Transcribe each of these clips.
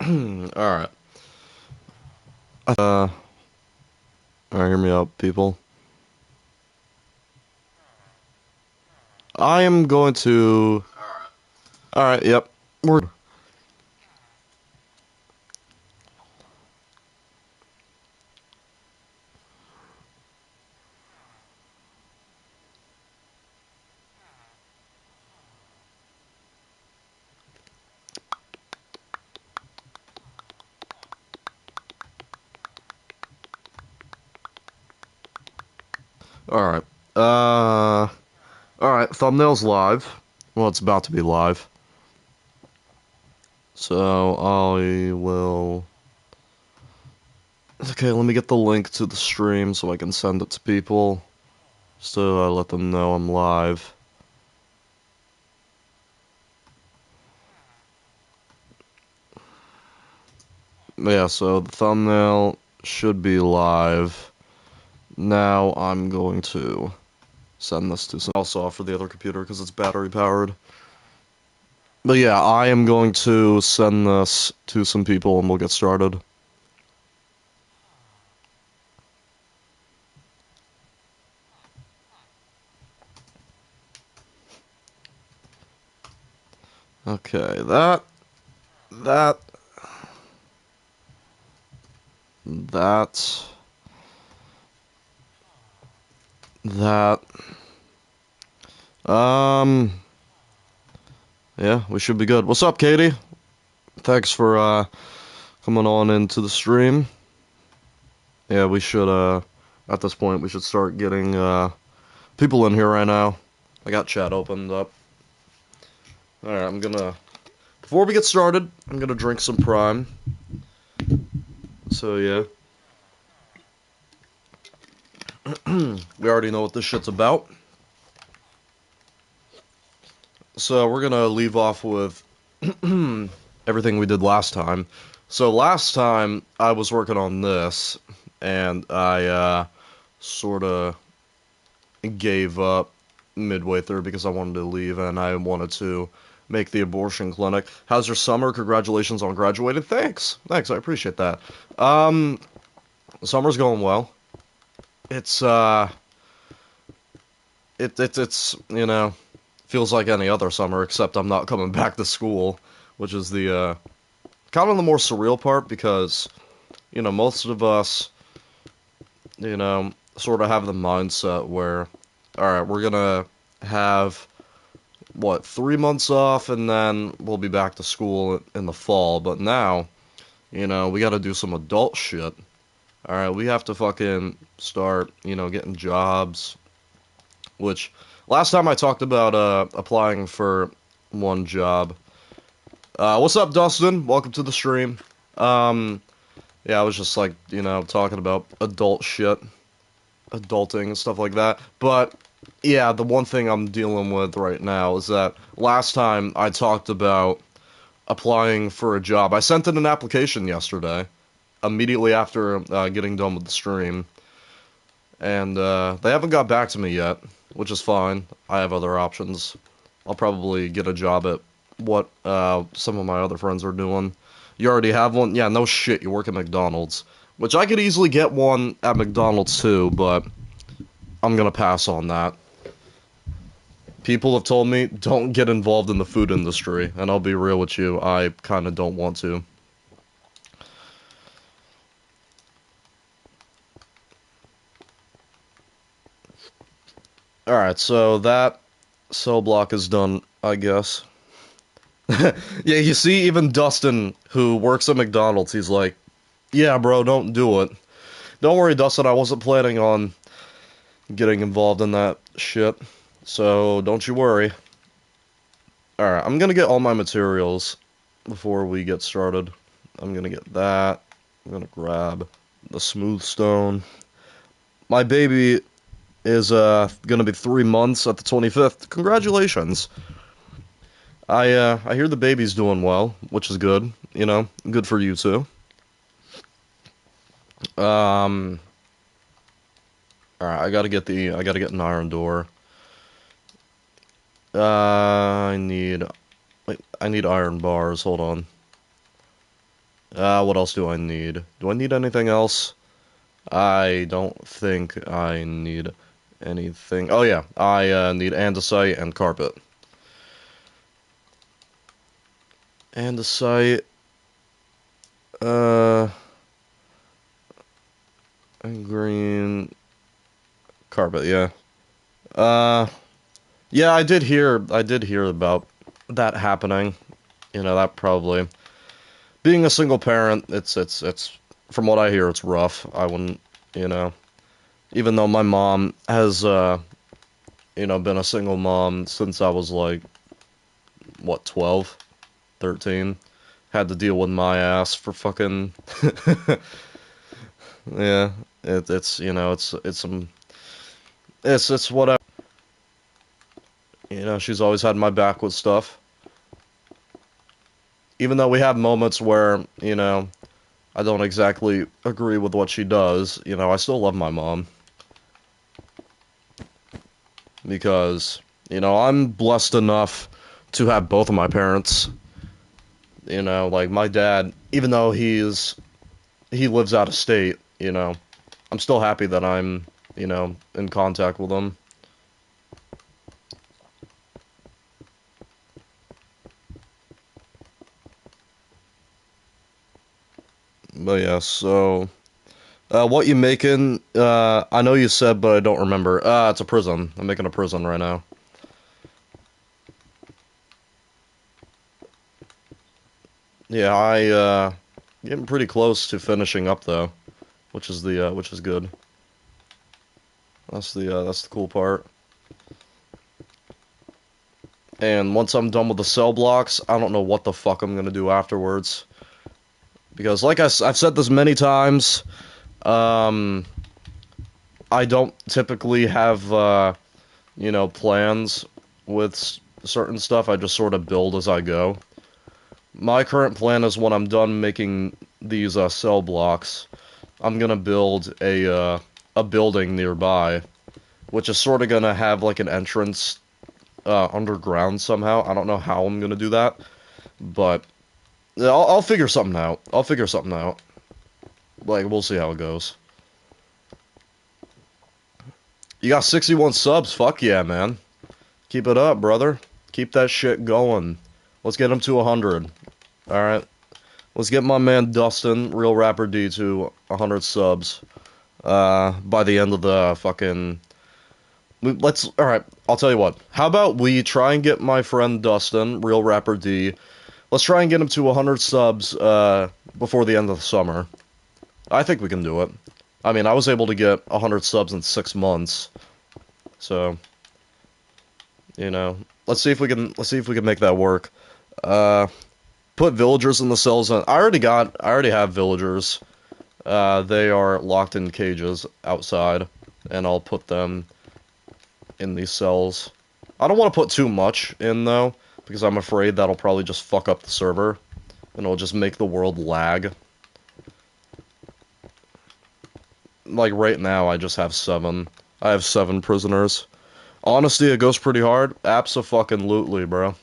Alright. Uh, alright, hear me out, people. I am going to... Alright, yep. We're... Alright. Uh... Alright, thumbnail's live. Well, it's about to be live. So, I will... Okay, let me get the link to the stream so I can send it to people. So I let them know I'm live. Yeah, so the thumbnail should be live. Now I'm going to send this to some... Also off for the other computer because it's battery powered. But yeah, I am going to send this to some people and we'll get started. Okay, that, that, that, yeah, we should be good. What's up, Katie? Thanks for, coming on into the stream. Yeah, we should, at this point, we should start getting, people in here right now. I got chat opened up. Alright, I'm gonna... Before we get started, I'm gonna drink some Prime. So, yeah. We already know what this shit's about. So, we're gonna leave off with everything we did last time. So, last time, I was working on this, and I, sorta gave up midway through because I wanted to leave, and I wanted to make the abortion clinic. How's your summer? Congratulations on graduating. Thanks, I appreciate that. Summer's going well. It's it's you know, feels like any other summer except I'm not coming back to school, which is the kind of the more surreal part because you know most of us sort of have the mindset where all right, we're gonna have what 3 months off and then we'll be back to school in the fall, but now we got to do some adult shit. All right, we have to fucking start getting jobs, which last time I talked about applying for one job. What's up, Dustin? Welcome to the stream. Yeah, I was just like talking about adult shit, adulting and stuff like that, but yeah, the one thing I'm dealing with right now is that last time I talked about applying for a job. I sent in an application yesterday, immediately after getting done with the stream, and they haven't got back to me yet, which is fine. I have other options. I'll probably get a job at what some of my other friends are doing. You already have one? Yeah, no shit, you work at McDonald's. Which I could easily get one at McDonald's too, but I'm gonna pass on that. People have told me, don't get involved in the food industry, and I'll be real with you, I kinda don't want to. Alright, so that cell block is done, I guess. Yeah, you see, even Dustin, who works at McDonald's, he's like, yeah, bro, don't do it. Don't worry, Dustin, I wasn't planning on getting involved in that shit, so don't you worry. Alright, I'm gonna get all my materials before we get started. I'm gonna get that. I'm gonna grab the smooth stone. My baby is gonna be 3 months at the 25th. Congratulations. I hear the baby's doing well, which is good. Good for you too. Um, all right, I gotta get an iron door. I need iron bars. Hold on. What else do I need? Do I need anything else? I don't think I need anything. Oh yeah, I need andesite and carpet. Andesite, uh, and green carpet. Yeah. Uh, yeah, I did hear about that happening. You know, that probably being a single parent, it's from what I hear, it's rough. I wouldn't, you know, even though my mom has been a single mom since I was like what, 12, 13. Had to deal with my ass for fucking yeah. It's it's some it's whatever. You know, she's always had my back with stuff. Even though we have moments where, I don't exactly agree with what she does, I still love my mom because, I'm blessed enough to have both of my parents. Like my dad, even though he lives out of state, I'm still happy that I'm, in contact with him. But yeah, so what you making? I know you said, but I don't remember. It's a prison. I'm making a prison right now. Yeah, getting pretty close to finishing up though, which is good. That's the cool part. And once I'm done with the cell blocks, I don't know what the fuck I'm gonna do afterwards. Because like I've said this many times, um, I don't typically have plans with certain stuff. I just sort of build as I go. My current plan is when I'm done making these cell blocks, I'm gonna build a building nearby, which is sort of gonna have like an entrance underground somehow. I don't know how I'm gonna do that, but yeah, I'll figure something out. I'll figure something out. Like we'll see how it goes. You got 61 subs. Fuck yeah, man. Keep it up, brother. Keep that shit going. Let's get him to 100. All right. Let's get my man Dustin, Real Rapper D, to 100 subs. By the end of the fucking. Let's. All right. I'll tell you what. How about we try and get my friend Dustin, Real Rapper D. Let's try and get him to 100 subs. Before the end of the summer. I think we can do it. I mean, I was able to get 100 subs in 6 months. So, let's see if we can. Let's see if we can make that work. Uh, put villagers in the cells. I already have villagers. They are locked in cages outside, and I'll put them in these cells. I don't want to put too much in, though, because I'm afraid that'll probably just fuck up the server, and it'll just make the world lag. Like, right now, I just have 7. I have 7 prisoners. Honesty, it goes pretty hard. Abso-fucking-lutely, bro.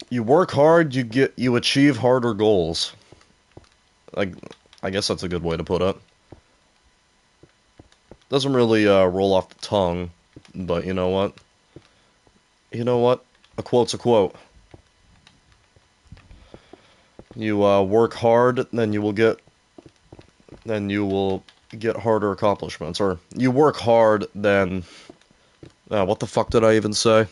You work hard, you achieve harder goals. Like, I guess that's a good way to put it. Doesn't really roll off the tongue, but you know what? You know what? A quote's a quote. You work hard, then you will get harder accomplishments. Or you work hard, then what the fuck did I even say?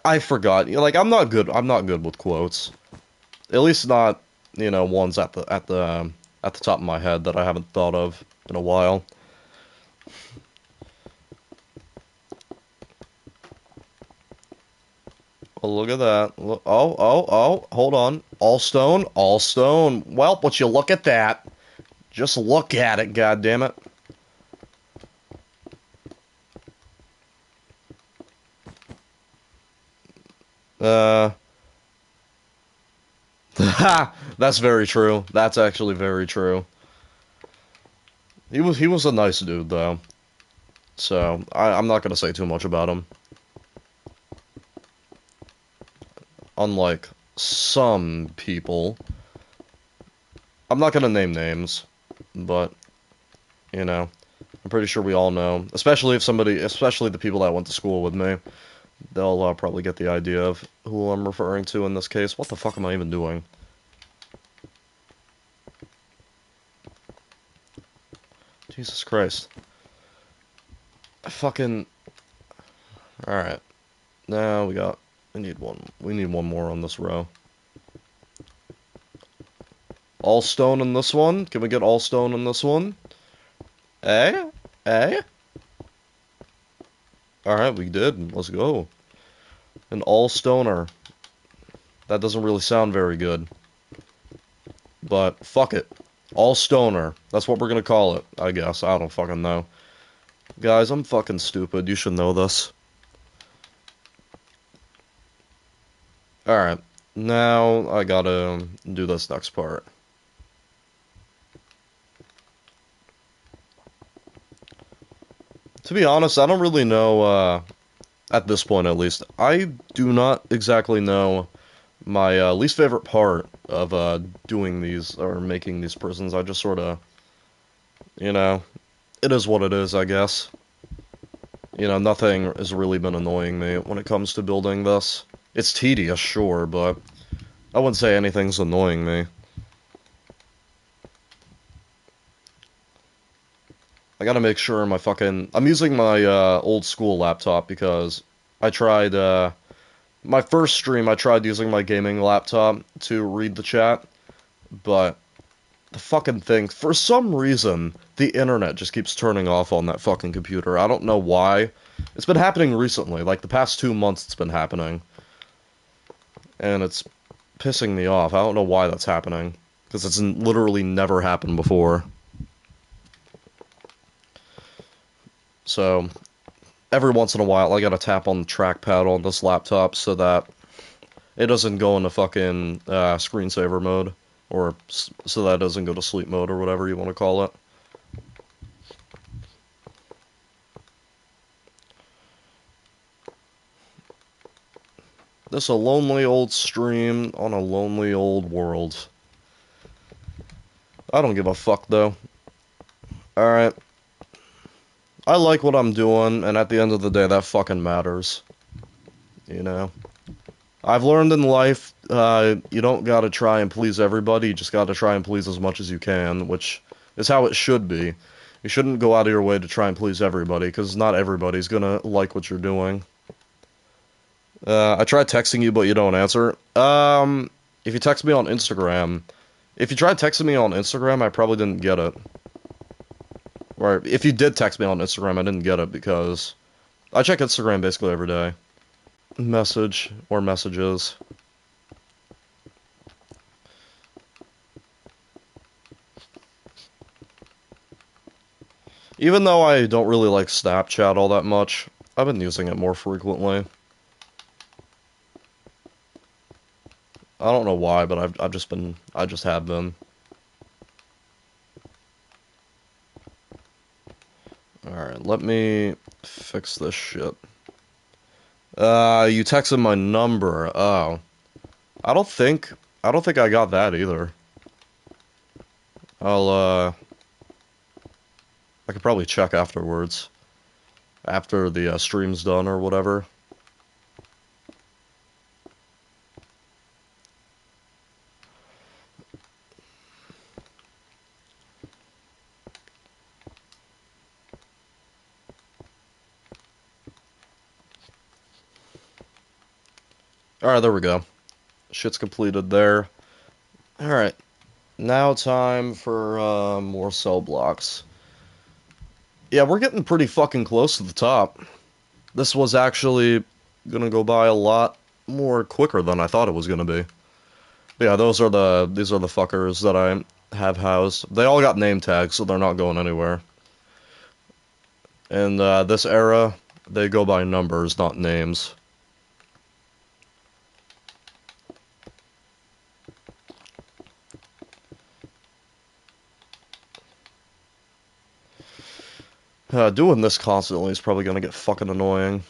I forgot. Like I'm not good with quotes. At least not ones at the top of my head that I haven't thought of in a while. Oh, look at that. Look, oh, hold on. All stone, all stone. Well, would you look at that? Just look at it, goddammit. Uh, ha! That's very true. That's actually very true. He was a nice dude though. So I'm not gonna say too much about him. unlike some people. I'm not gonna name names, but, you know, I'm pretty sure we all know. Especially the people that went to school with me, they'll probably get the idea of who I'm referring to in this case. What the fuck am I even doing? Jesus Christ. I fucking... Alright. Now we need one more on this row. All stone in this one? Can we get all stone in this one? Eh? Eh? Alright, we did. Let's go. An all stoner. That doesn't really sound very good. But fuck it. All stoner. That's what we're gonna call it, I guess. I don't fucking know. Guys, I'm fucking stupid. You should know this. Alright. Now I gotta do this next part. To be honest, I don't really know, at this point at least. I do not exactly know my least favorite part of doing these or making these prisons. I just sort of, you know, it is what it is, I guess. You know, nothing has really been annoying me when it comes to building this. It's tedious, sure, but I wouldn't say anything's annoying me. I gotta make sure I'm using my old school laptop because I tried my first stream I tried using my gaming laptop to read the chat, but the fucking thing, for some reason, the internet just keeps turning off on that fucking computer. I don't know why. It's been happening recently, like the past 2 months it's been happening. And it's pissing me off. I don't know why that's happening. Because it's literally never happened before. So, every once in a while, I gotta tap on the trackpad on this laptop so that it doesn't go into fucking screensaver mode. Or so that it doesn't go to sleep mode or whatever you want to call it. This a lonely old stream on a lonely old world. I don't give a fuck though. Alright. I like what I'm doing, and at the end of the day, that fucking matters. You know? I've learned in life, you don't gotta try and please everybody, you just gotta try and please as much as you can, which is how it should be. You shouldn't go out of your way to try and please everybody, because not everybody's gonna like what you're doing. I tried texting you, but you don't answer. If you text me on Instagram, if you tried texting me on Instagram, I probably didn't get it. Or if you did text me on Instagram, I didn't get it because I check Instagram basically every day. Message or messages. Even though I don't really like Snapchat all that much, I've been using it more frequently. I don't know why, but I just have been. Alright, let me fix this shit. You texted my number. Oh. I don't think I got that either. I could probably check afterwards. After the stream's done or whatever. Alright, there we go. Shit's completed there. Alright. Now time for more cell blocks. Yeah, we're getting pretty fucking close to the top. This was actually gonna go by a lot more quicker than I thought it was gonna be. But yeah, these are the fuckers that I have housed. They all got name tags, so they're not going anywhere. In this era, they go by numbers, not names. Doing this constantly is probably gonna get fucking annoying.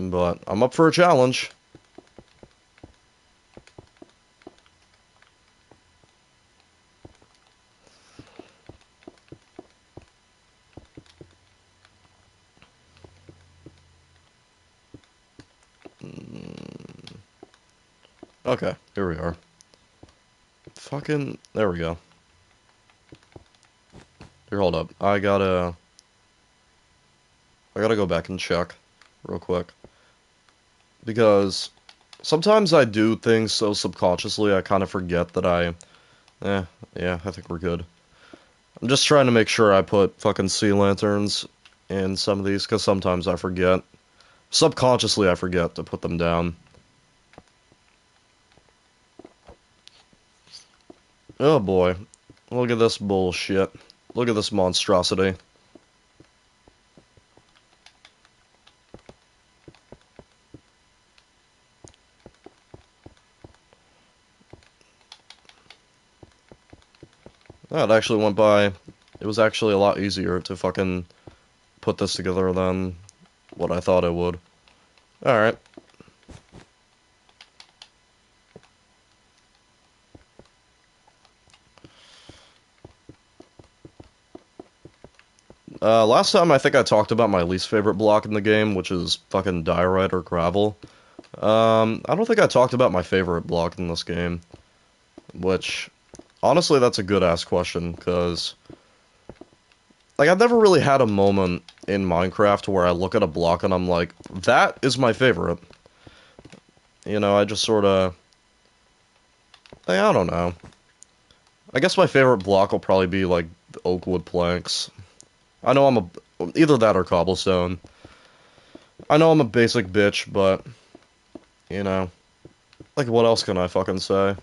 But I'm up for a challenge. Okay, here we are. Fucking, there we go. Here, hold up. I gotta go back and check real quick. Because sometimes I do things so subconsciously I kind of forget that yeah, I think we're good. I'm just trying to make sure I put fucking sea lanterns in some of these, because sometimes I forget. Subconsciously I forget to put them down. Oh boy. Look at this bullshit. Look at this monstrosity. That actually went by. It was actually a lot easier to fucking put this together than what I thought it would. Alright. Last time I think I talked about my least favorite block in the game, which is fucking diorite or gravel. I don't think I talked about my favorite block in this game, which, honestly, that's a good-ass question, because, like, I've never really had a moment in Minecraft where I look at a block and I'm like, that is my favorite. You know, I just sort of, I don't know. I guess my favorite block will probably be, like, the oak wood planks. I know either that or cobblestone. I know I'm a basic bitch, but, you know, like, what else can I fucking say?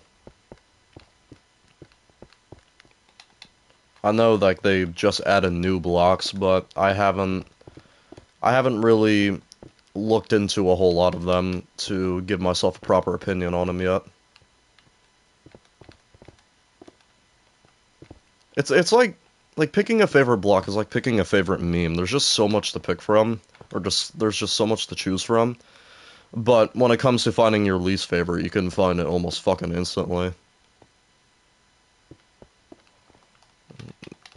I know, like, they just added new blocks, but I haven't really looked into a whole lot of them to give myself a proper opinion on them yet. It's like picking a favorite block is like picking a favorite meme. There's just so much to pick from, or just there's just so much to choose from. But when it comes to finding your least favorite, you can find it almost fucking instantly.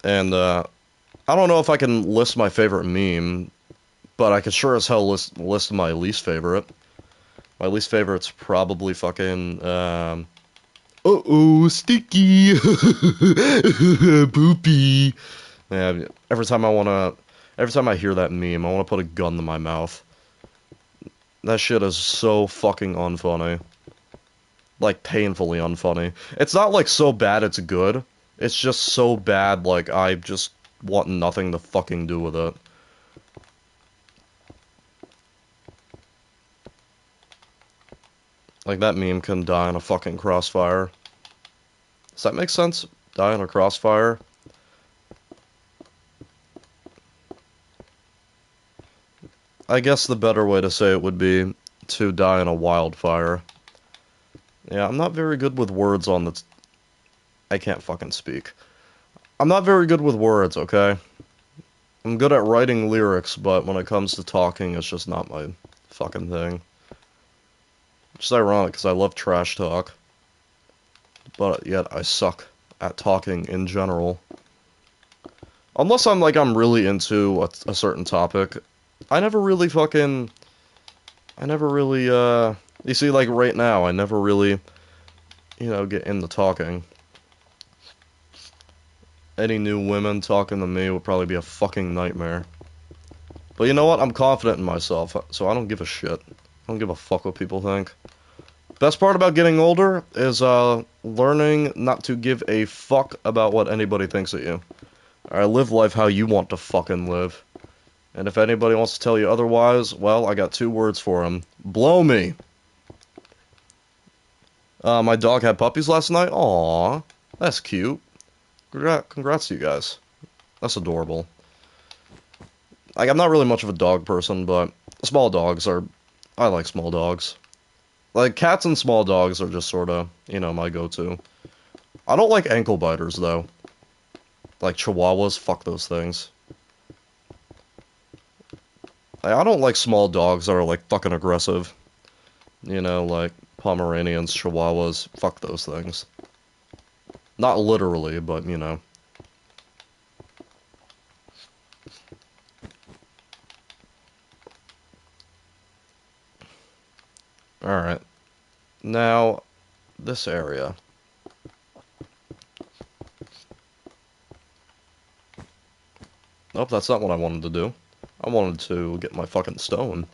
And I don't know if I can list my favorite meme, but I could sure as hell list my least favorite. My least favorite's probably fucking uh-oh, sticky. Poopy. Yeah, every time I hear that meme, I wanna put a gun to my mouth. That shit is so fucking unfunny. Like, painfully unfunny. It's not like so bad it's good. It's just so bad, like, I just want nothing to fucking do with it. Like, that meme can die in a fucking crossfire. Does that make sense? Die in a crossfire? I guess the better way to say it would be to die in a wildfire. Yeah, I'm not very good with words on this. I can't fucking speak. I'm not very good with words, okay? I'm good at writing lyrics, but when it comes to talking, it's just not my fucking thing. Which is ironic, because I love trash talk. But yet, I suck at talking in general. Unless I'm really into a certain topic, I never really fucking... I never really, You see, like, right now, I never really, get into talking. Any new women talking to me would probably be a fucking nightmare. But you know what? I'm confident in myself, so I don't give a shit. I don't give a fuck what people think. Best part about getting older is, learning not to give a fuck about what anybody thinks of you. Alright, live life how you want to fucking live. And if anybody wants to tell you otherwise, well, I got two words for them. Blow me! My dog had puppies last night. Aww, that's cute. Congrats to you guys. That's adorable. Like, I'm not really much of a dog person, but small dogs are... I like small dogs. Like, cats and small dogs are just sort of, my go-to. I don't like ankle biters, though. Like chihuahuas, fuck those things. I don't like small dogs that are like fucking aggressive. You know, like Pomeranians, Chihuahuas. Fuck those things. Not literally, but you know. Alright. Now, this area. Nope, that's not what I wanted to do. I wanted to get my fucking stone.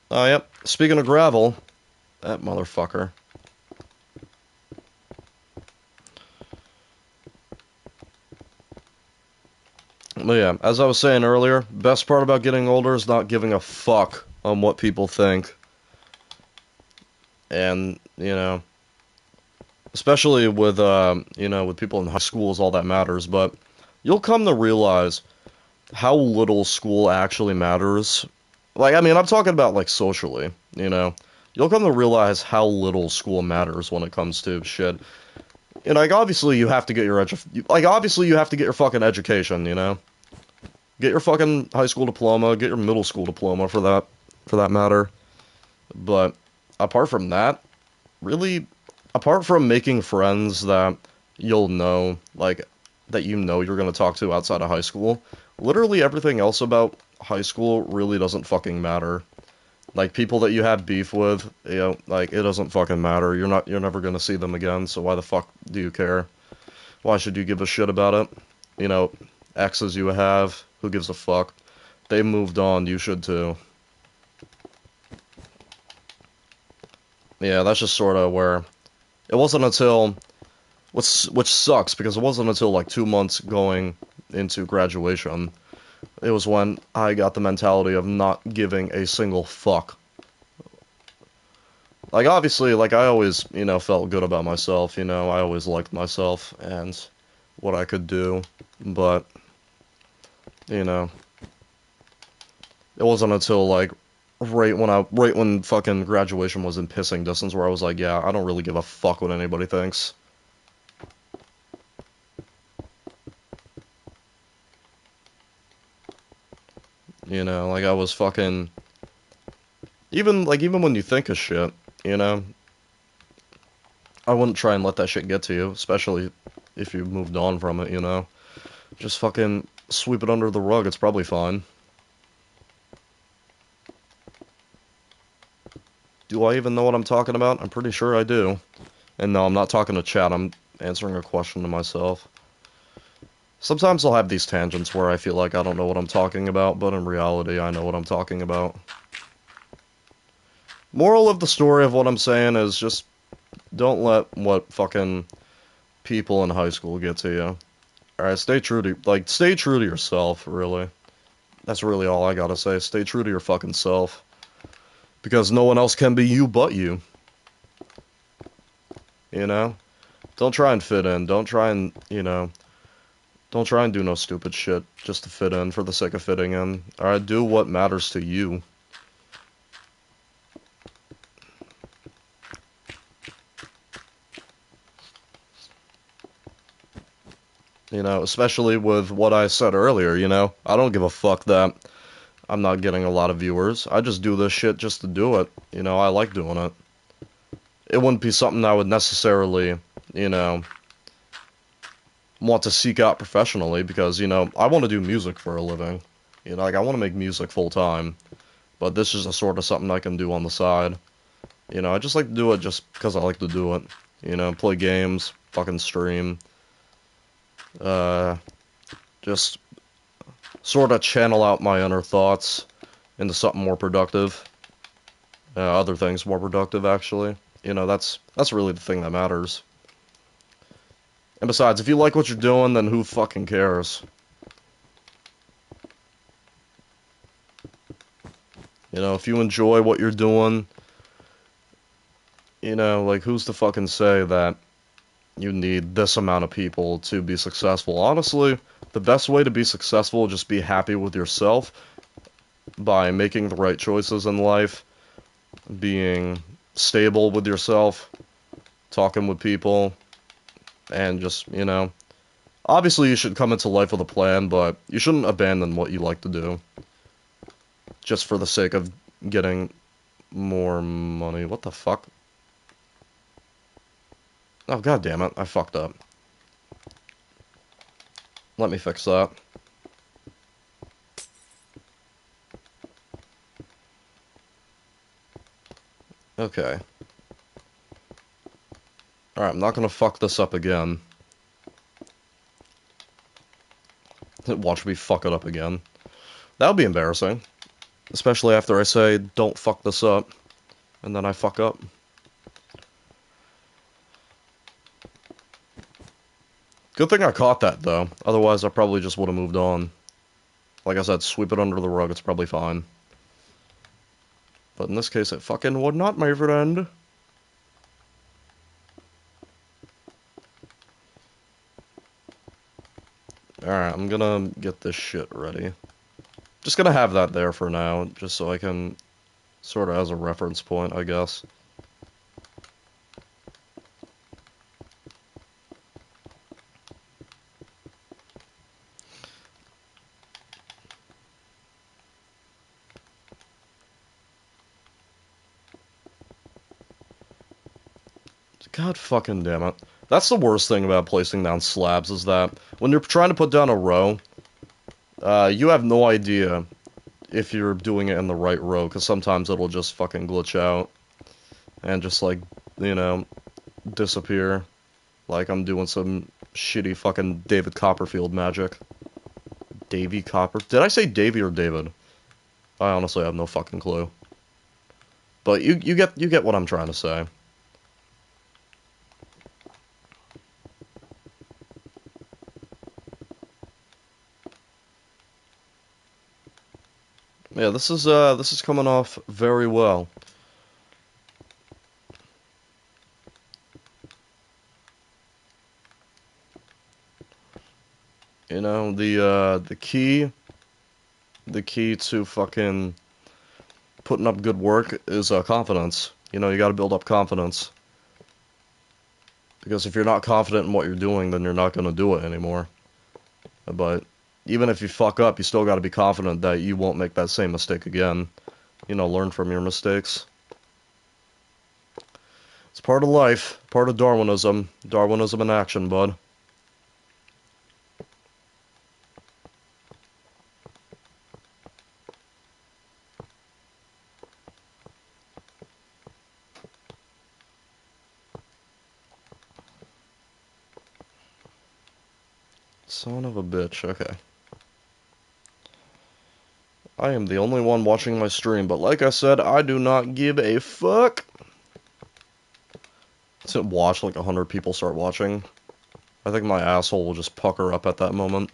Oh, yep. Speaking of gravel, that motherfucker. But yeah, as I was saying earlier, best part about getting older is not giving a fuck on what people think. And, you know, especially with, you know, with people in high school is all that matters, but you'll come to realize how little school actually matters. Like, I mean, I'm talking about, like, socially, you know. You'll come to realize how little school matters when it comes to shit. And, like, obviously you have to get your obviously you have to get your fucking education, you know. Get your fucking high school diploma, get your middle school diploma for that matter. But apart from that, really, apart from making friends that you'll know, like, that you know you're going to talk to outside of high school, literally everything else about high school really doesn't fucking matter. Like, people that you have beef with, you know, like, it doesn't fucking matter. You're never going to see them again, so why the fuck do you care? Why should you give a shit about it? You know, exes you have, who gives a fuck? They moved on, you should too. Yeah, that's just sort of where it wasn't until which sucks because it wasn't until like 2 months going into graduation. It was when I got the mentality of not giving a single fuck. Like obviously, like I always, you know, felt good about myself, you know, I always liked myself and what I could do, but you know, it wasn't until like right when fucking graduation was in pissing distance where I was like, yeah, I don't really give a fuck what anybody thinks. You know, like I was fucking even when you think of shit, you know, I wouldn't try and let that shit get to you, especially if you moved on from it, you know. Just fucking sweep it under the rug, it's probably fine. Do I even know what I'm talking about? I'm pretty sure I do. And no, I'm not talking to chat, I'm answering a question to myself. Sometimes I'll have these tangents where I feel like I don't know what I'm talking about, but in reality, I know what I'm talking about. Moral of the story of what I'm saying is just don't let what fucking people in high school get to you. Alright, stay true to yourself, really. That's really all I gotta say. Stay true to your fucking self. Because no one else can be you but you. You know? Don't try and fit in. Don't try and, you know, don't try and do no stupid shit just to fit in for the sake of fitting in. Alright, do what matters to you. You know, especially with what I said earlier, you know? I don't give a fuck that I'm not getting a lot of viewers. I just do this shit just to do it. You know, I like doing it. It wouldn't be something I would necessarily, you know, want to seek out professionally because, you know, I want to do music for a living. You know, like, I want to make music full time. But this is a sort of something I can do on the side. You know, I just like to do it just because I like to do it. You know, play games, fucking stream. Uh, just sort of channel out my inner thoughts into something more productive. Other things more productive, actually. You know, that's really the thing that matters. And besides, if you like what you're doing, then who fucking cares? You know, if you enjoy what you're doing, you know, like, who's to fucking say that you need this amount of people to be successful? Honestly, the best way to be successful is just be happy with yourself by making the right choices in life, being stable with yourself, talking with people, and just, you know, Obviously, you should come into life with a plan, but you shouldn't abandon what you like to do just for the sake of getting more money. What the fuck? Oh, god damn it. I fucked up. Let me fix that. Okay. Alright, I'm not gonna fuck this up again. Watch me fuck it up again. That would be embarrassing. Especially after I say, don't fuck this up. And then I fuck up. Good thing I caught that, though. Otherwise, I probably just would have moved on. Like I said, sweep it under the rug, it's probably fine. But in this case, it fucking would not, my friend. Alright, I'm gonna get this shit ready. Just gonna have that there for now, just so I can sort of as a reference point, I guess. God fucking damn it. That's the worst thing about placing down slabs, is that when you're trying to put down a row, you have no idea if you're doing it in the right row, because sometimes it'll just fucking glitch out and just, like, you know, disappear. Like I'm doing some shitty fucking David Copperfield magic. Davy Copper? Did I say Davy or David? I honestly have no fucking clue. But you get what I'm trying to say. Yeah, this is coming off very well. You know, the key to fucking putting up good work is confidence. You know, you got to build up confidence. Because if you're not confident in what you're doing, then you're not going to do it anymore. But even if you fuck up, you still got to be confident that you won't make that same mistake again. You know, learn from your mistakes. It's part of life, part of Darwinism. Darwinism in action, bud. Son of a bitch, okay. I am the only one watching my stream, but like I said, I do not give a fuck. To watch like 100 people start watching. I think my asshole will just pucker up at that moment.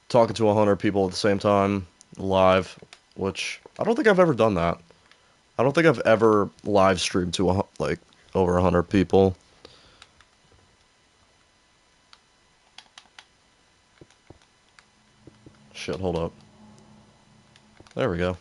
Talking to 100 people at the same time, live, which I don't think I've ever done that. I don't think I've ever live streamed to like over 100 people. Shit, hold up. There we go.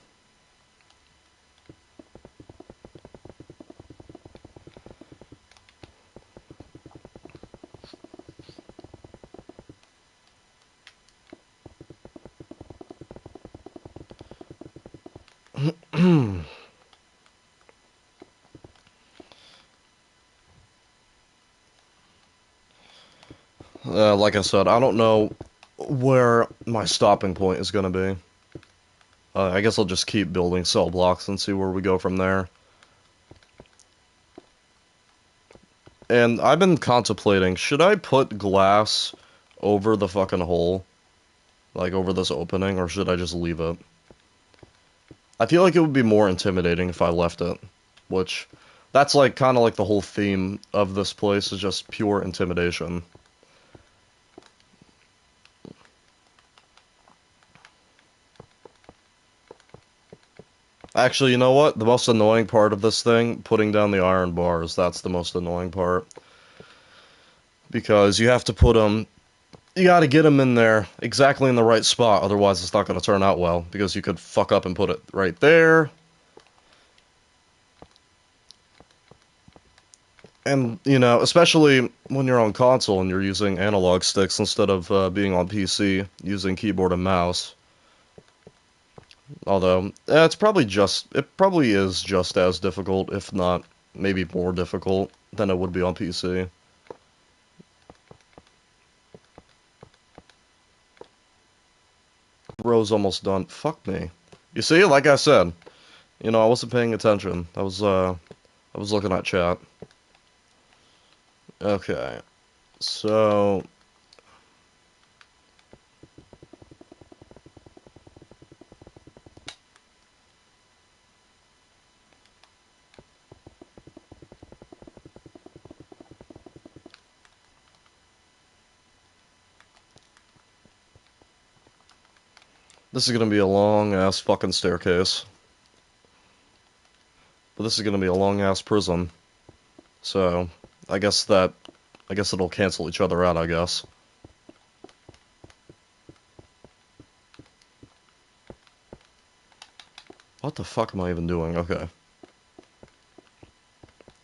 Like I said, I don't know where my stopping point is gonna be. I guess I'll just keep building cell blocks and see where we go from there. And I've been contemplating, should I put glass over the fucking hole? Like, over this opening, or should I just leave it? I feel like it would be more intimidating if I left it. Which, that's like, kind of like the whole theme of this place, is just pure intimidation. Actually, you know what? The most annoying part of this thing, putting down the iron bars, that's the most annoying part. Because you have to put them, you gotta get them in there exactly in the right spot, otherwise it's not gonna turn out well. Because you could fuck up and put it right there. And, you know, especially when you're on console and you're using analog sticks instead of being on PC using keyboard and mouse. Although, it probably is just as difficult, if not maybe more difficult than it would be on PC. Row's almost done. Fuck me. You see, like I said, you know, I wasn't paying attention. I was looking at chat. Okay, so this is gonna be a long ass fucking staircase. But this is gonna be a long ass prison. So I guess that I guess it'll cancel each other out, I guess. What the fuck am I even doing? Okay.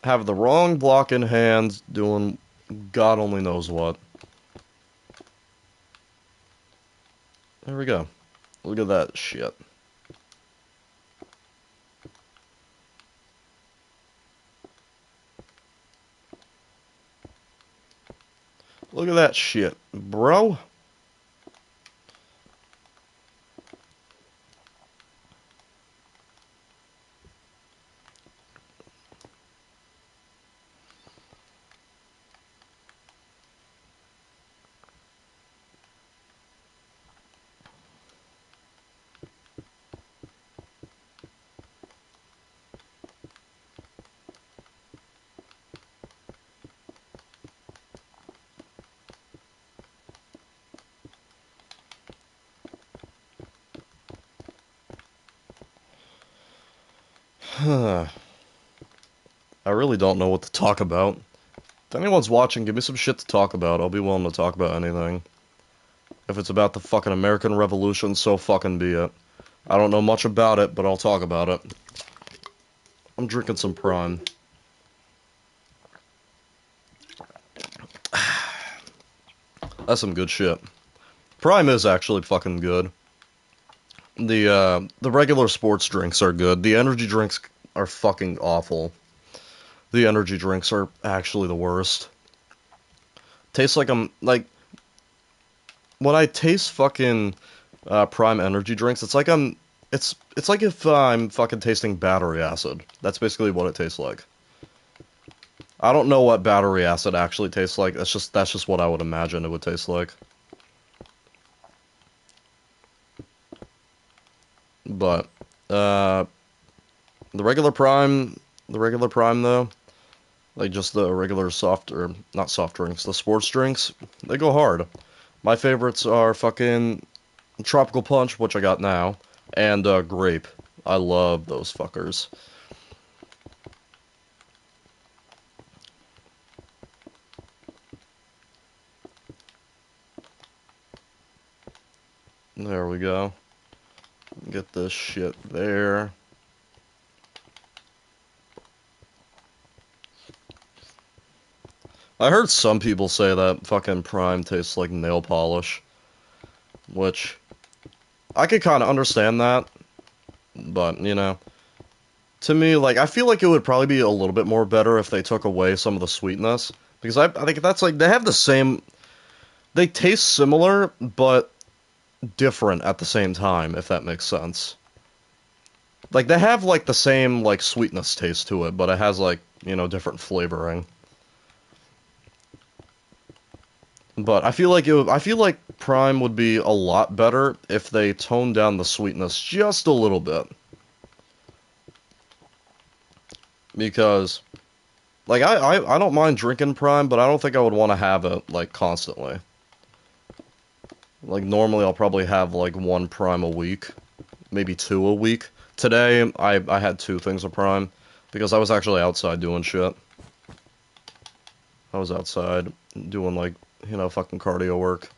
Have the wrong block in hand, doing God only knows what. There we go. Look at that shit. Look at that shit, bro. I really don't know what to talk about. If anyone's watching, give me some shit to talk about. I'll be willing to talk about anything. If it's about the fucking American Revolution, so fucking be it. I don't know much about it, but I'll talk about it. I'm drinking some Prime. That's some good shit. Prime is actually fucking good. The regular sports drinks are good. The energy drinks are fucking awful. The energy drinks are actually the worst. Tastes like I'm like when I taste fucking Prime energy drinks, it's like if I'm fucking tasting battery acid. That's basically what it tastes like. I don't know what battery acid actually tastes like. That's just what I would imagine it would taste like. But uh the regular Prime, the regular Prime though, like just the regular soft or not soft drinks, the sports drinks, they go hard. My favorites are fucking Tropical Punch, which I got now, and Grape. I love those fuckers. There we go. Get this shit there. I heard some people say that fucking Prime tastes like nail polish, which I could kind of understand that, but you know, to me, like I feel like it would probably be a little bit more better if they took away some of the sweetness because I think that's like they have the same, they taste similar but different at the same time, if that makes sense. Like they have like the same like sweetness taste to it, but it has like, you know, different flavoring. But I feel like Prime would be a lot better if they toned down the sweetness just a little bit. Because like I don't mind drinking Prime, but I don't think I would want to have it like constantly. Like normally I'll probably have like one Prime a week, maybe two a week. Today I had two things of Prime because I was actually outside doing shit. I was outside doing like, you know, fucking cardio work.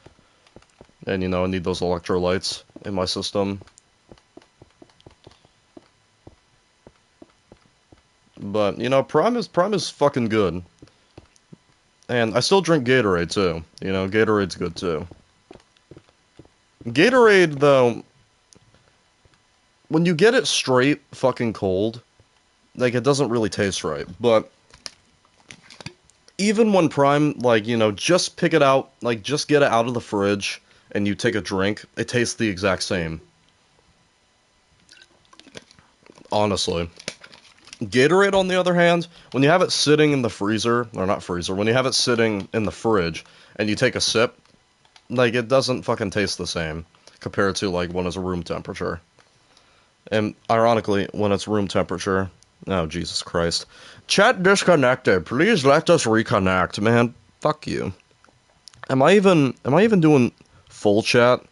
And you know, I need those electrolytes in my system. But, you know, Prime is fucking good. And I still drink Gatorade too. You know, Gatorade's good too. Gatorade, though, when you get it straight fucking cold, like, it doesn't really taste right. But even when prime, like, you know, just pick it out, like, just get it out of the fridge and you take a drink, it tastes the exact same. Honestly. Gatorade, on the other hand, when you have it sitting in the freezer, or not freezer, when you have it sitting in the fridge and you take a sip, like, it doesn't fucking taste the same compared to, like, when it's room temperature. And ironically, when it's room temperature, oh, Jesus Christ. Chat disconnected. Please let us reconnect, man. Fuck you. Am I even doing full chat?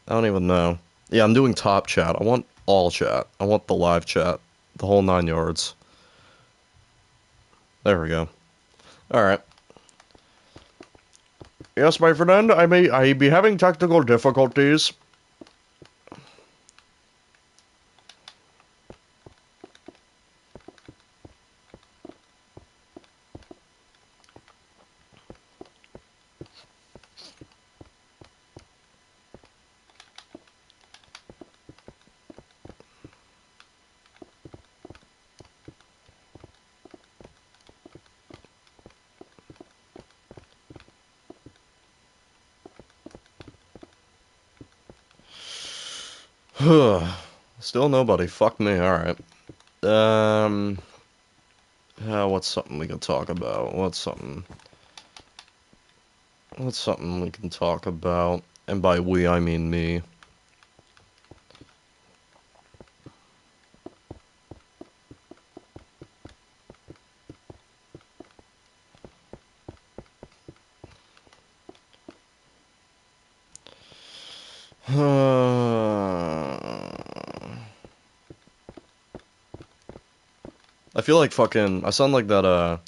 I don't even know. Yeah, I'm doing top chat. I want all chat. I want the live chat. The whole 9 yards. There we go. Alright. Yes, my friend, I be having technical difficulties. Still nobody. Fuck me. Alright. Um... what's something we can talk about? What's something we can talk about? And by we, I mean me. I feel like fucking. I sound like that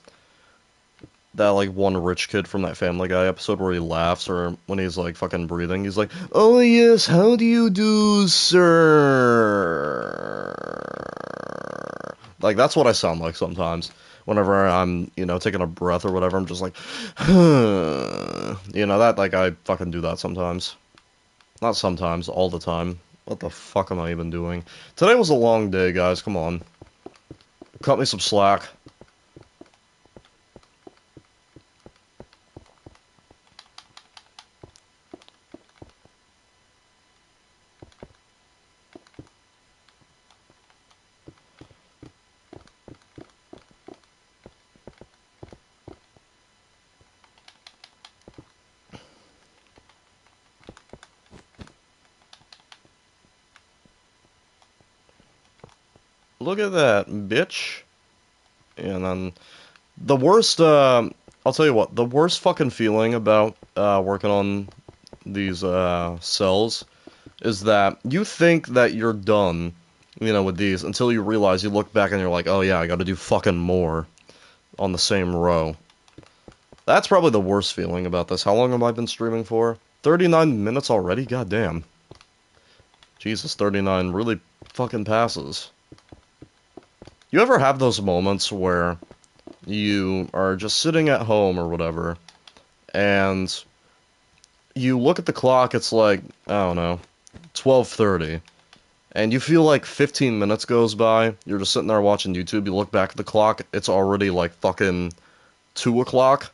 like one rich kid from that Family Guy episode where he laughs or when he's like fucking breathing. He's like, "Oh yes, how do you do, sir?" Like that's what I sound like sometimes. Whenever I'm, you know, taking a breath or whatever, I'm just like, you know, that like I fucking do that sometimes. Not sometimes, all the time. What the fuck am I even doing? Today was a long day, guys. Come on. Cut me some slack. Look at that, bitch. And then the worst, I'll tell you what, the worst fucking feeling about working on these cells is that you think that you're done, you know, with these until you realize you look back and you're like, oh yeah, I gotta do fucking more on the same row. That's probably the worst feeling about this. How long have I been streaming for? 39 minutes already? God damn. Jesus, 39 really fucking passes. You ever have those moments where you are just sitting at home or whatever, and you look at the clock, it's like, I don't know, 12:30, and you feel like 15 minutes goes by, you're just sitting there watching YouTube, you look back at the clock, it's already like fucking 2 o'clock.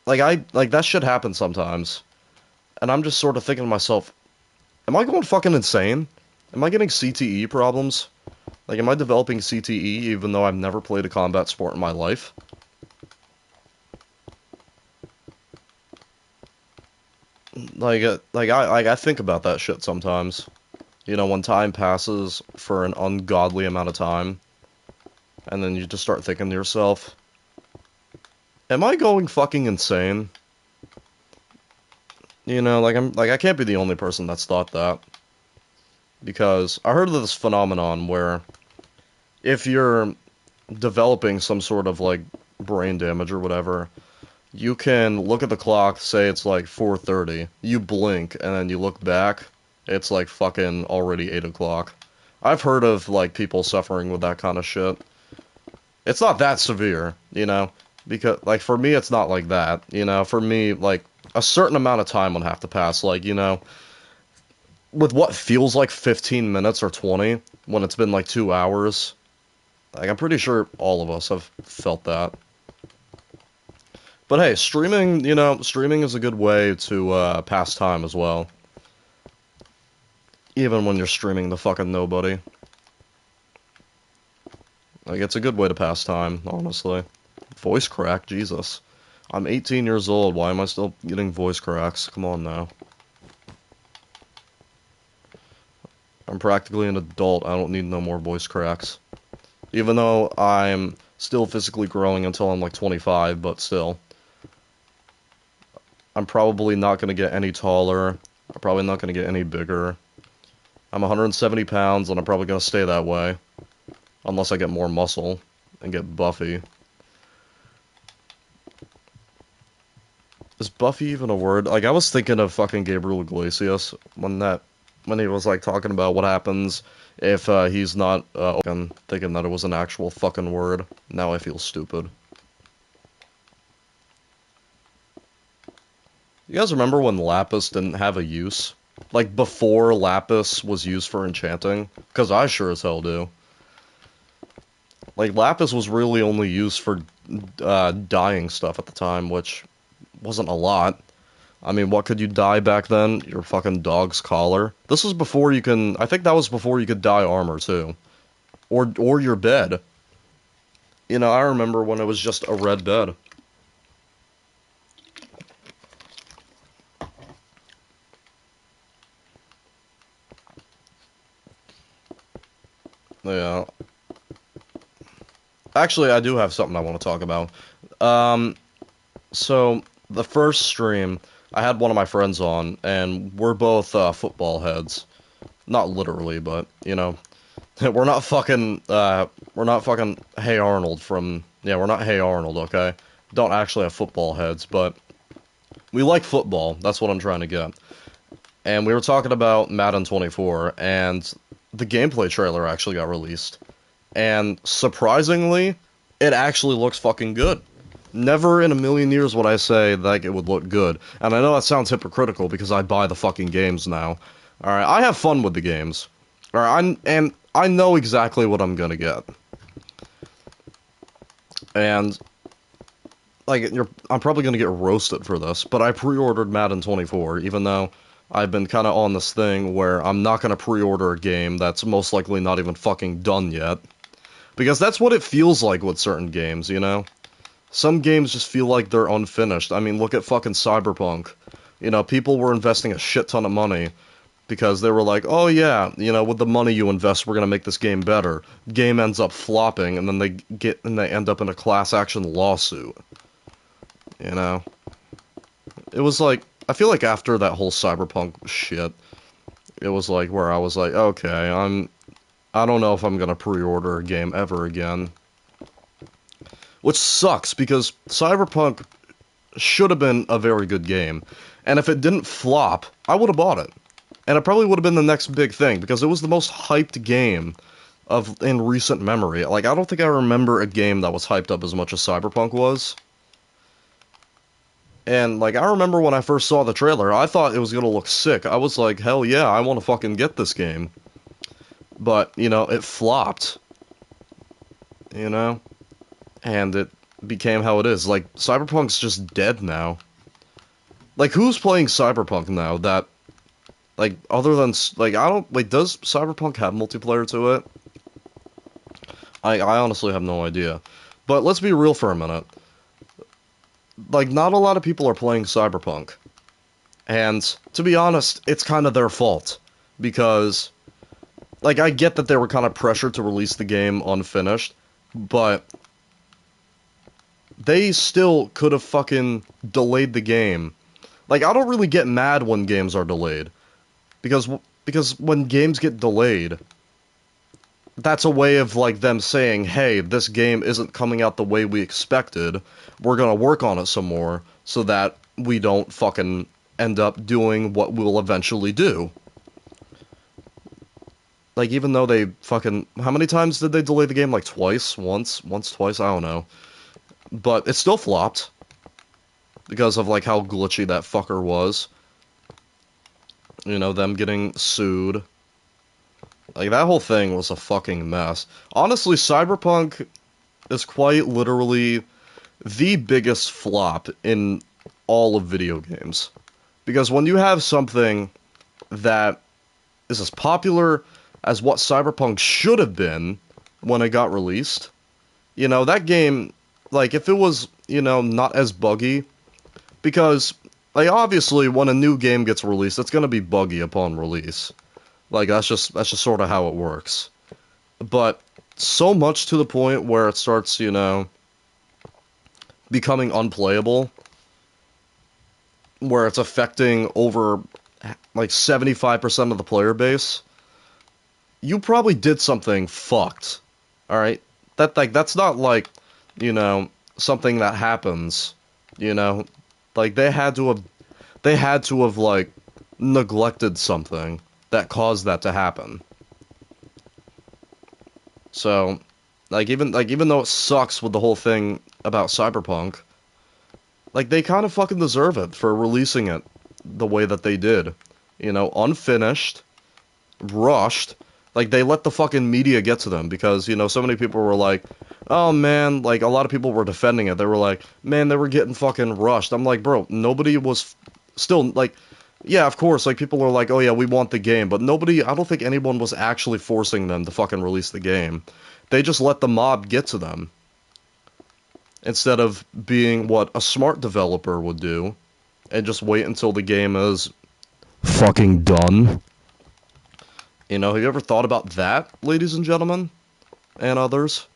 Like that shit happens sometimes, and I'm just sort of thinking to myself, am I going fucking insane? Am I getting CTE problems? Like, am I developing CTE even though I've never played a combat sport in my life? Like I think about that shit sometimes. You know, when time passes for an ungodly amount of time, and then you just start thinking to yourself, am I going fucking insane? You know, like I can't be the only person that's thought that. Because I heard of this phenomenon where if you're developing some sort of like brain damage or whatever, you can look at the clock, say it's like 4:30, you blink, and then you look back, it's like fucking already 8 o'clock. I've heard of like people suffering with that kind of shit. It's not that severe, you know, Because, like, for me, it's not like that. You know, for me, like, a certain amount of time would have to pass. Like, you know, with what feels like 15 minutes or 20 when it's been like 2 hours. Like, I'm pretty sure all of us have felt that. But hey, streaming, you know, streaming is a good way to pass time as well. Even when you're streaming the fucking nobody. Like, it's a good way to pass time, honestly. Voice crack, Jesus. I'm 18 years old, why am I still getting voice cracks? Come on now. I'm practically an adult, I don't need no more voice cracks. Even though I'm still physically growing until I'm like 25, but still. I'm probably not going to get any taller. I'm probably not going to get any bigger. I'm 170 pounds, and I'm probably going to stay that way. Unless I get more muscle and get buffy. Is buffy even a word? Like, I was thinking of fucking Gabriel Iglesias when he was, like, talking about what happens if he's not, thinking that it was an actual fucking word. Now I feel stupid. You guys remember when lapis didn't have a use? Like, before lapis was used for enchanting? Because I sure as hell do. Like, lapis was really only used for dyeing stuff at the time, which wasn't a lot. I mean, what could you dye back then? Your fucking dog's collar. This was before you can... I think that was before you could dye armor, too. Or your bed. You know, I remember when it was just a red bed. Yeah. Actually, I do have something I want to talk about. Um, so, the first stream, I had one of my friends on, and we're both football heads. Not literally, but, you know, we're not fucking Hey Arnold from, yeah, we're not Hey Arnold, okay? Don't actually have football heads, but we like football, that's what I'm trying to get. And we were talking about Madden 24, and the gameplay trailer actually got released. And surprisingly, it actually looks fucking good. Never in a million years would I say that it would look good. And I know that sounds hypocritical because I buy the fucking games now. Alright, I have fun with the games. Alright, and I know exactly what I'm gonna get. And, like, I'm probably gonna get roasted for this, but I pre-ordered Madden 24, even though I've been kind of on this thing where I'm not gonna pre-order a game that's most likely not even fucking done yet. Because that's what it feels like with certain games, you know? Some games just feel like they're unfinished. I mean, look at fucking Cyberpunk. You know, people were investing a shit ton of money because they were like, oh yeah, you know, with the money you invest, we're gonna make this game better. Game ends up flopping, and then they end up in a class action lawsuit. You know? It was like, I feel like after that whole Cyberpunk shit, it was like where I was like, okay, I don't know if I'm gonna pre-order a game ever again. Which sucks, because Cyberpunk should have been a very good game. And if it didn't flop, I would have bought it. And it probably would have been the next big thing, because it was the most hyped game in recent memory. Like, I don't think I remember a game that was hyped up as much as Cyberpunk was. And, like, I remember when I first saw the trailer, I thought it was gonna look sick. I was like, hell yeah, I want to fucking get this game. But, you know, it flopped. You know? And it became how it is. Like, Cyberpunk's just dead now. Like, who's playing Cyberpunk now that, like, other than, like, I don't, like, does Cyberpunk have multiplayer to it? I honestly have no idea. But let's be real for a minute. Like, not a lot of people are playing Cyberpunk. And, to be honest, it's kind of their fault. Because, like, I get that they were kind of pressured to release the game unfinished, but they still could have fucking delayed the game. Like, I don't really get mad when games are delayed. Because when games get delayed, that's a way of, like, them saying, hey, this game isn't coming out the way we expected. We're gonna work on it some more so that we don't fucking end up doing what we'll eventually do. Like, even though they fucking... How many times did they delay the game? Like, twice? Once, twice? I don't know. but it still flopped because of like how glitchy that fucker was. You know, them getting sued. Like that whole thing was a fucking mess. Honestly, Cyberpunk is quite literally the biggest flop in all of video games. Because when you have something that is as popular as what Cyberpunk should have been when it got released, you know, that game, like, if it was, you know, not as buggy, because, like, obviously, when a new game gets released, it's gonna be buggy upon release. Like, that's just sort of how it works. But so much to the point where it starts, you know, becoming unplayable, where it's affecting over like 75% of the player base, you probably did something fucked. All right? That's not like, you know, something that happens, you know, like they had to have like neglected something that caused that to happen. So, even though it sucks with the whole thing about Cyberpunk, like they kind of fucking deserve it for releasing it the way that they did. You know, unfinished, rushed. Like they let the fucking media get to them because, you know, so many people were like, "Oh man," like a lot of people were defending it. They were like, "Man, they were getting fucking rushed." I'm like, "Bro, nobody was still like yeah, of course, like people are like, "Oh yeah, we want the game," but nobody, I don't think anyone was actually forcing them to fucking release the game. They just let the mob get to them instead of being what a smart developer would do and just wait until the game is fucking done. You know, have you ever thought about that, ladies and gentlemen, and others?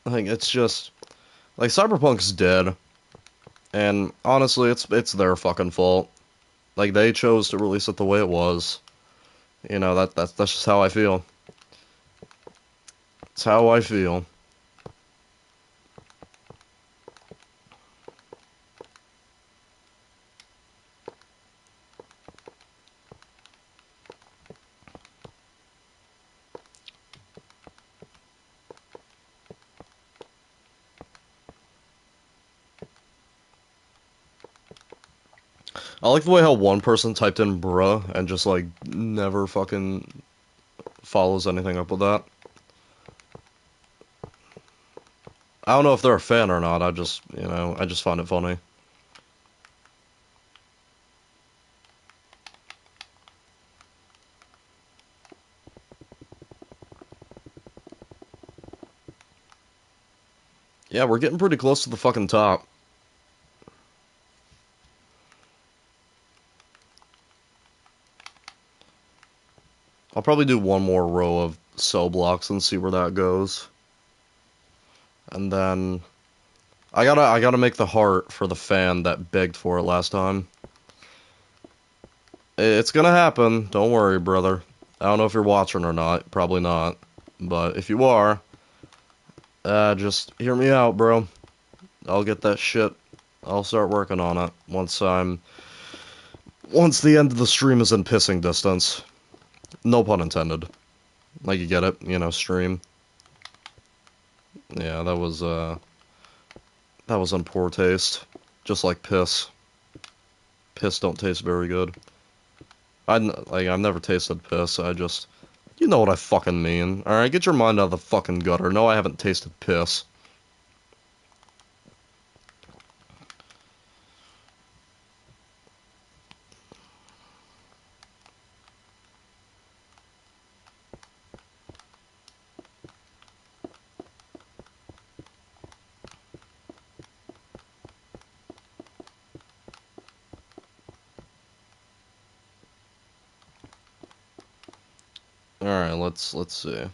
I think it's just like Cyberpunk's dead, and honestly, it's their fucking fault. Like they chose to release it the way it was. You know, that's just how I feel. It's how I feel. I like the way how one person typed in bruh and just like never fucking follows anything up with that. I don't know if they're a fan or not. I just, you know, I just find it funny. Yeah, we're getting pretty close to the fucking top. I'll probably do one more row of cell blocks and see where that goes. And then I gotta make the heart for the fan that begged for it last time. It's gonna happen. Don't worry, brother. I don't know if you're watching or not. Probably not. But if you are, just hear me out, bro. I'll get that shit. I'll start working on it once the end of the stream is in pissing distance. No pun intended. Like you get it, you know, stream. Yeah, that was in poor taste. Just like piss. Piss don't taste very good. I've never tasted piss. You know what I fucking mean. All right, get your mind out of the fucking gutter. No, I haven't tasted piss. All right, let's see.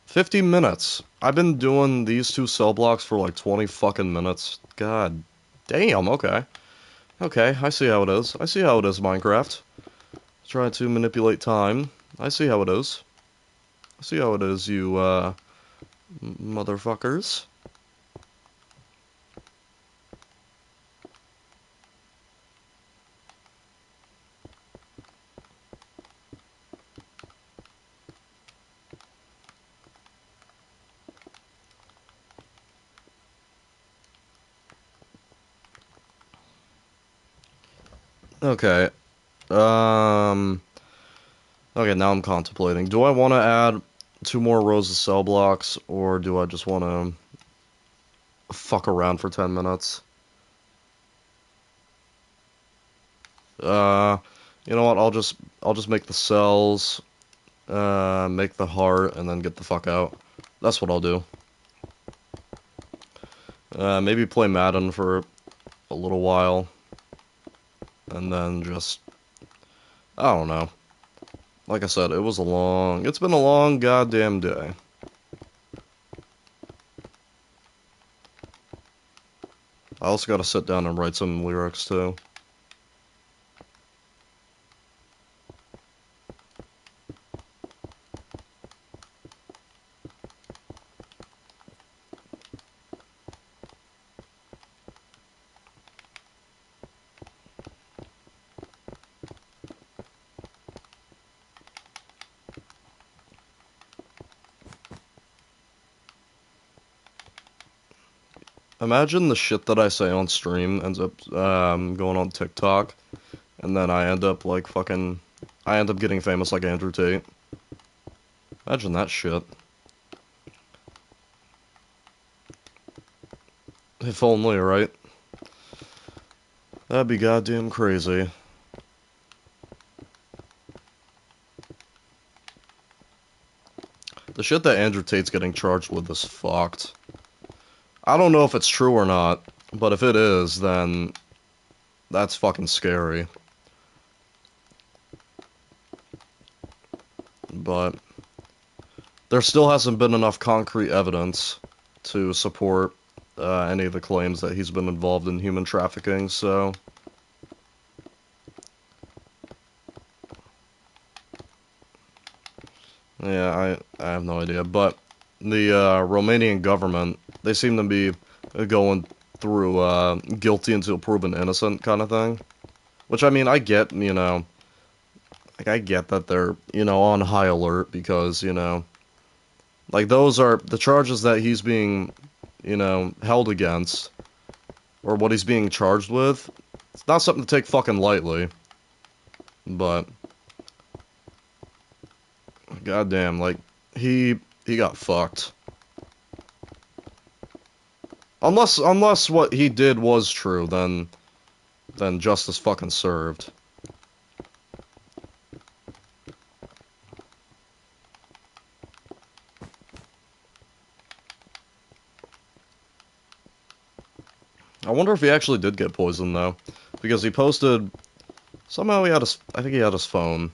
50 minutes. I've been doing these two cell blocks for like 20 fucking minutes. God damn. Okay. Okay, I see how it is. I see how it is, Minecraft. Try to manipulate time. I see how it is. I see how it is, you motherfuckers. Okay. Um. Okay, now I'm contemplating. Do I want to add two more rows of cell blocks, or do I just want to fuck around for 10 minutes? Uh, you know what? I'll just make the cells, make the heart, and then get the fuck out. That's what I'll do. Maybe play Madden for a little while, and then just, I don't know. Like I said, it's been a long goddamn day. I also gotta sit down and write some lyrics too. Imagine the shit that I say on stream ends up going on TikTok, and then I end up getting famous like Andrew Tate. Imagine that shit. If only, right? That'd be goddamn crazy. The shit that Andrew Tate's getting charged with is fucked. I don't know if it's true or not, but if it is, then that's fucking scary. But there still hasn't been enough concrete evidence to support any of the claims that he's been involved in human trafficking, so yeah, I have no idea. But the Romanian government, they seem to be going through guilty until proven innocent kind of thing. Which, I mean, I get, like, I get that they're, on high alert because, like, those are the charges that he's being, held against, or what he's being charged with. It's not something to take fucking lightly, but goddamn, like, he got fucked. Unless what he did was true, then justice fucking served. I wonder if he actually did get poisoned though, because he posted somehow I think he had his phone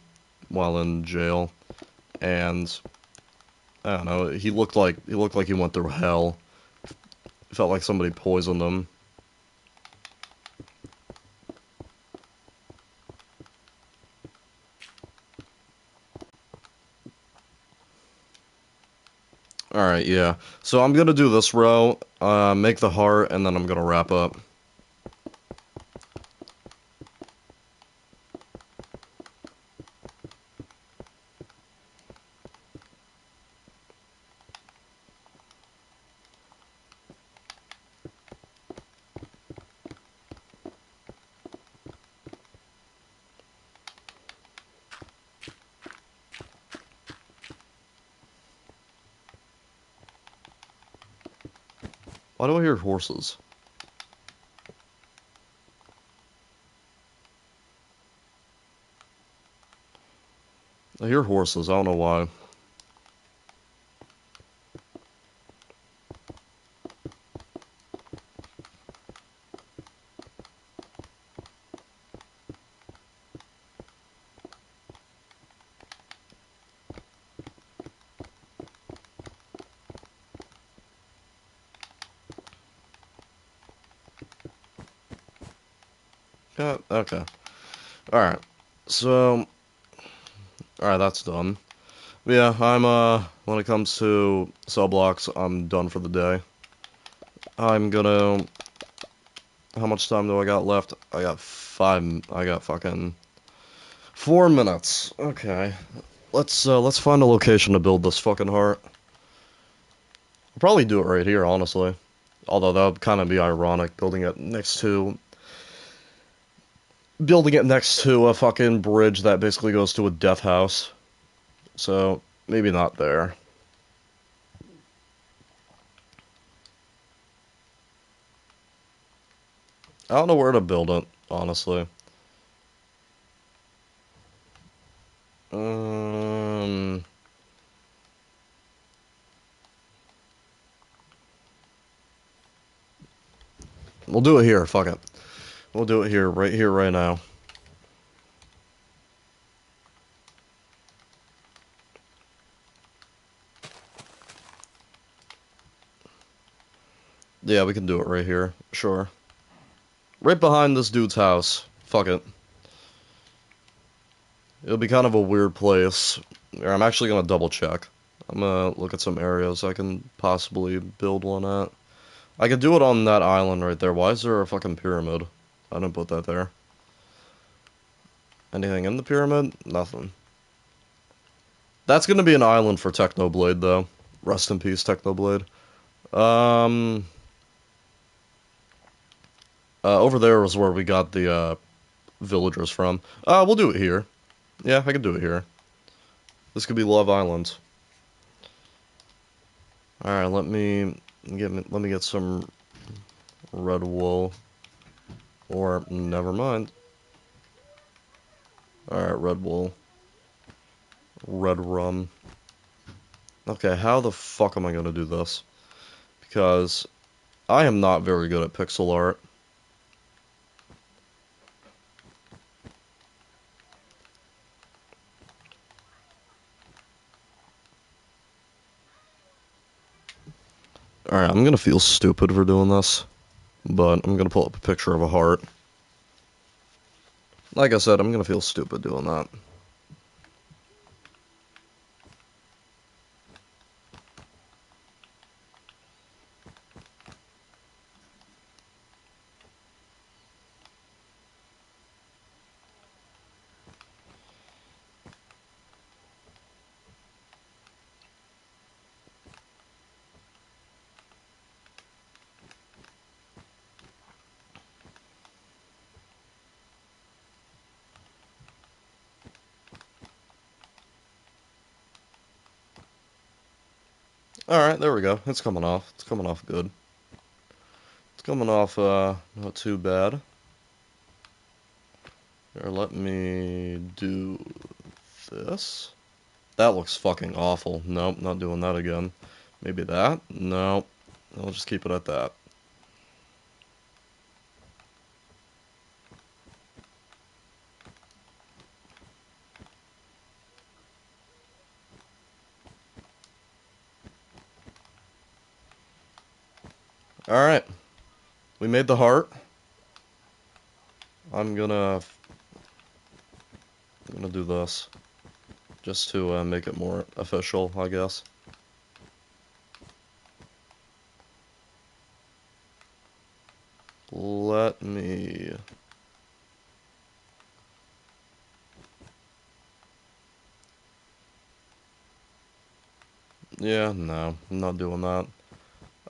while in jail, and I don't know, he looked like he went through hell. It felt like somebody poisoned him. All right, yeah. So I'm gonna do this row, make the heart, and then I'm gonna wrap up. Why do I hear horses? I hear horses. I don't know why. Yeah, okay. All right. So, all right, that's done. Yeah, when it comes to cell blocks, I'm done for the day. I'm gonna, how much time do I got left? I got fucking 4 minutes. Okay. Let's find a location to build this fucking heart. I'll probably do it right here, honestly. Although that would kind of be ironic, building it next to building it next to a fucking bridge that basically goes to a death house. So, maybe not there. I don't know where to build it, honestly. Um, we'll do it here, fuck it. We'll do it here, right now. Yeah, we can do it right here, sure. Right behind this dude's house. Fuck it. It'll be kind of a weird place. I'm actually gonna double check. I'm gonna look at some areas I can possibly build one at. I could do it on that island right there. Why is there a fucking pyramid? I didn't put that there. Anything in the pyramid? Nothing. That's gonna be an island for Technoblade, though. Rest in peace, Technoblade. Um, over there was where we got the villagers from. We'll do it here. Yeah, I can do it here. This could be Love Island. All right, let me get some red wool, or never mind. All right, red wool, red rum. Okay, how the fuck am I gonna do this? Because I am not very good at pixel art. All right, I'm gonna feel stupid for doing this, but I'm gonna pull up a picture of a heart. Like I said, I'm gonna feel stupid doing that. All right, there we go. It's coming off. It's coming off good. It's coming off not too bad. Here, let me do this. That looks fucking awful. Nope, not doing that again. Maybe that? Nope. I'll just keep it at that. Alright. We made the heart. I'm gonna do this. Just to make it more official, I guess. Let me... Yeah, no. I'm not doing that.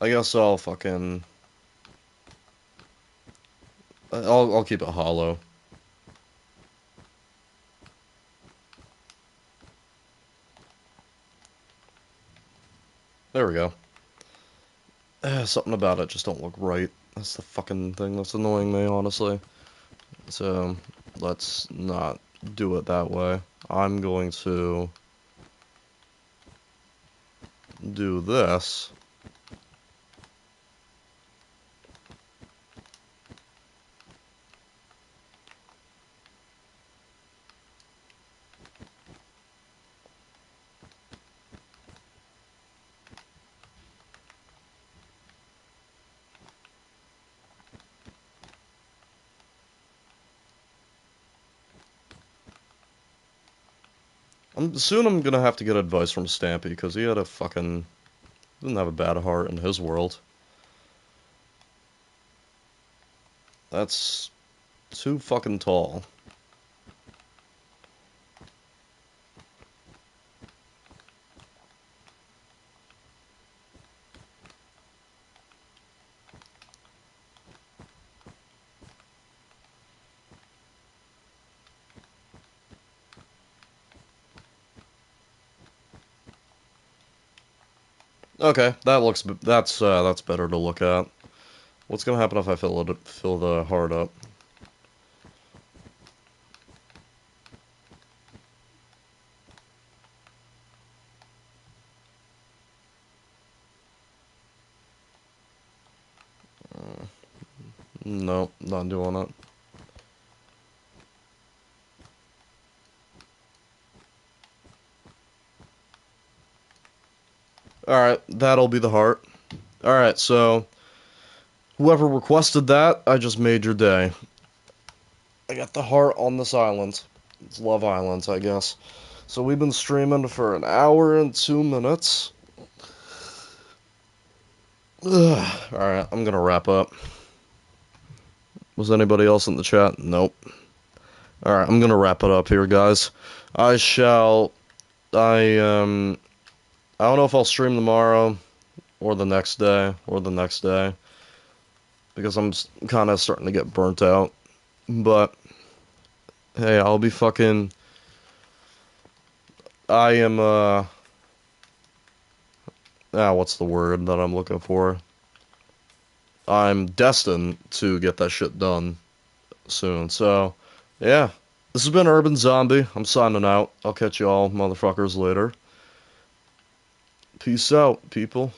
I guess I'll fucking... I'll keep it hollow. There we go. Something about it just don't look right. That's the fucking thing that's annoying me, honestly. So, let's not do it that way. I'm going to do this. Soon I'm gonna have to get advice from Stampy, because he had a fucking... didn't have a bad heart in his world. That's too fucking tall. Okay, that's better to look at. What's gonna happen if I fill the heart up? Nope, not doing it. Alright, that'll be the heart. Alright, so whoever requested that, I just made your day. I got the heart on this island. It's Love Island, I guess. So we've been streaming for an hour and 2 minutes. Alright, I'm gonna wrap up. Was anybody else in the chat? Nope. Alright, I'm gonna wrap it up here, guys. I shall. I don't know if I'll stream tomorrow or the next day or the next day because I'm kind of starting to get burnt out. But hey, I'll be fucking. I am, what's the word that I'm looking for? I'm destined to get that shit done soon. So, yeah. This has been Urban Zombie. I'm signing out. I'll catch you all motherfuckers later. Peace out, people.